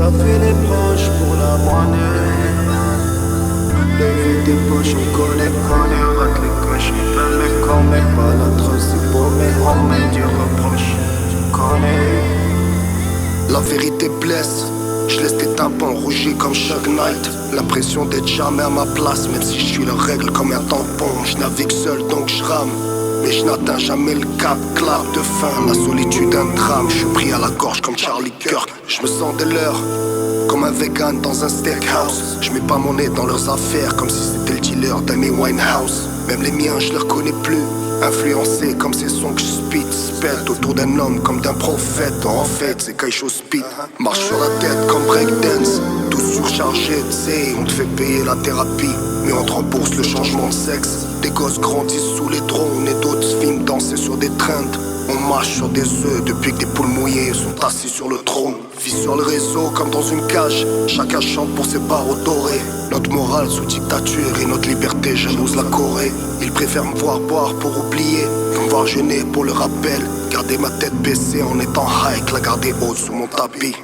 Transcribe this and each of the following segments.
Ça fait les proches pour la monnaie. Lever des poches, on connaît, rate les coches, on peint les corps, mais pas la trace, c'est beau, mais on met du reproche, tu connais. La vérité blesse, je laisse tes tympans rougis comme chaque night. L'impression d'être jamais à ma place, même si je suis la règle comme un tampon. Je navigue seul donc je rame, mais je n'atteins jamais le cap. Clap de fin, la solitude un drame. Je suis pris à la gorge comme Charlie Kirk. Je me sens des leurs, comme un vegan dans un steakhouse. Je mets pas mon nez dans leurs affaires, comme si c'était le dealer d'Amy Winehouse. Même les miens je les reconnais plus, influencé comme ces sons que je spit autour d'un homme comme d'un prophète. En fait c'est Kaisho Speed. Marche sur la tête comme breakdance, tout surchargé, t'sais. On te fait payer la thérapie, mais on te rembourse le changement de sexe. Des gosses grandissent sous les drones et d'autres se filment danser sur des treintes. On marche sur des œufs depuis que des poules mouillées sont assis sur le trône. Vis sur le réseau comme dans une cage, chacun chante pour ses barreaux dorés. Notre morale sous dictature et notre liberté jalouse la Corée. Ils préfèrent me voir boire pour oublier que me voir jeûner pour le rappel. Garder ma tête baissée en étant high, la garder haute sous mon tapis.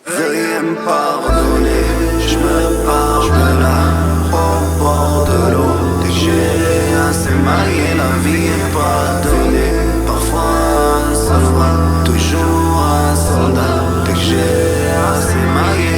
Veuillez me pardonner, je me pars de là, au bord de l'eau. Dès que j'ai assez maillé, la vie est pas donnée. Parfois un soldat, toujours un soldat. Dès que j'ai assez maillé.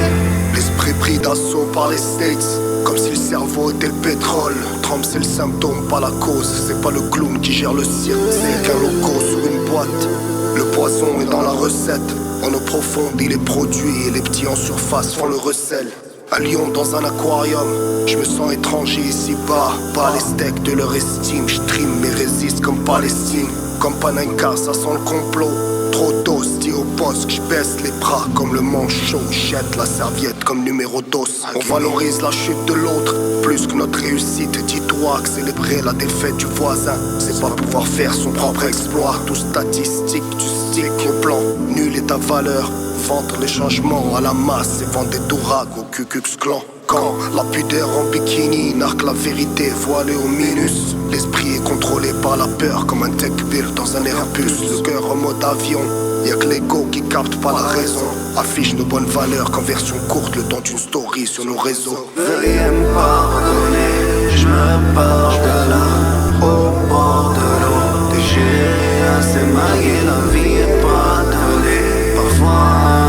L'esprit pris d'assaut par les States, comme si le cerveau était le pétrole. Trump c'est le symptôme, pas la cause. C'est pas le clown qui gère le cirque, c'est qu'un logo sur une boîte. Le poison est dans la recette, en eau profonde il est produit et les petits en surface font le recel. Un lion dans un aquarium, je me sens étranger ici-bas. Pas les steaks de leur estime, je trime mais résiste comme Palestine. Comme Panenka, ça sent le complot. Trop d'hosties au poste, je baisse les bras comme le manchot. Jette la serviette comme numéro d'os. On valorise la chute de l'autre plus que notre réussite. Dis-toi que célébrer la défaite du voisin, c'est pas pouvoir faire son propre exploit. Tout statistique, tu stick au plan, nul est ta valeur. Vendre les changements à la masse et vendre des dourags au Ku Klux Klan. Quand la pudeur en bikini narque la vérité voilée au minus. L'esprit est contrôlé par la peur comme un tech build dans un Airbus. Le cœur en mode avion, y'a que l'ego qui capte pas la raison. Affiche nos bonnes valeurs qu'en version courte le temps d'une story sur nos réseaux. Veuillez me pardonner, je me pars de là, au bord de l'eau. Dès que j'ai assez maillé, la vie est pas donnée. Parfois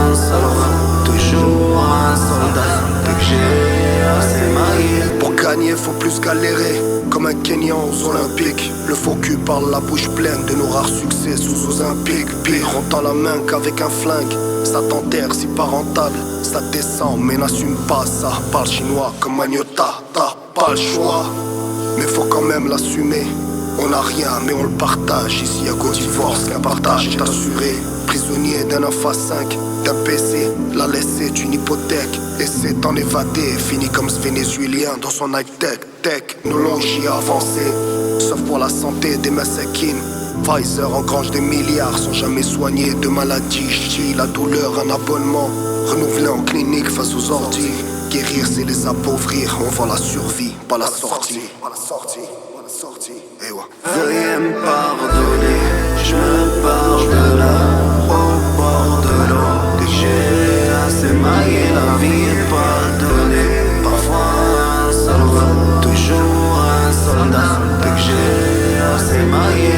un soldat, toujours un soldat. Dès que j'ai assez maillé. Pour gagner faut plus galérer, comme un Kenyan aux Olympiques. Le faux cul parle la bouche pleine de nos rares succès sous Olympiques. Pire, on tend la main qu'avec un flingue. Ça t'enterre si pas rentable, ça descend mais n'assume pas ça. Parle chinois comme Magnota, t'as pas le choix, mais faut quand même l'assumer. On a rien mais on le partage. Ici à Côte d'Ivoire, ce qu'un partage est assuré. Prisonnier d'un 9 à 5, d'un PC, la laisser d'une hypothèque. Essaie d'en évader, fini comme ce Vénézuélien dans son high-tech. Technologie avancée, sauf pour la santé des massakines. Pfizer engrange des milliards sans jamais soigner de maladies. J'dis la douleur, un abonnement renouvelé en clinique face aux ordi. Guérir c'est les appauvrir, on vend la survie, pas la sortie. Eh ouais. Veuillez me pardonner, je me pars de là, au bord de l'eau. Dès que j'ai assez maillé, la vie est pas donnée. Parfois un soldat, toujours un soldat. Dès que j'ai assez maillé.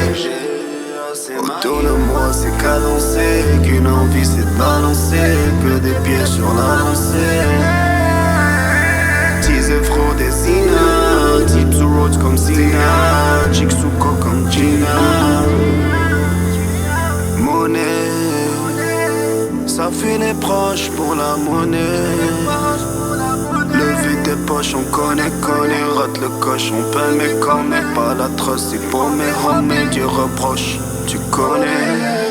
Autour de moi c'est cadencé, qu'une envie c'est de balancer, que des pieds sur la lancée. Teaser fro des Zina, deep to roads comme Zina, Jigsuko comme Gina. Monnaie, ça fait les proches pour la monnaie. Lever tes poches, on connaît, rate le coche, on peint mais comme pas la trosse, c'est pour mes hommes, Dieu reproche. Tu connais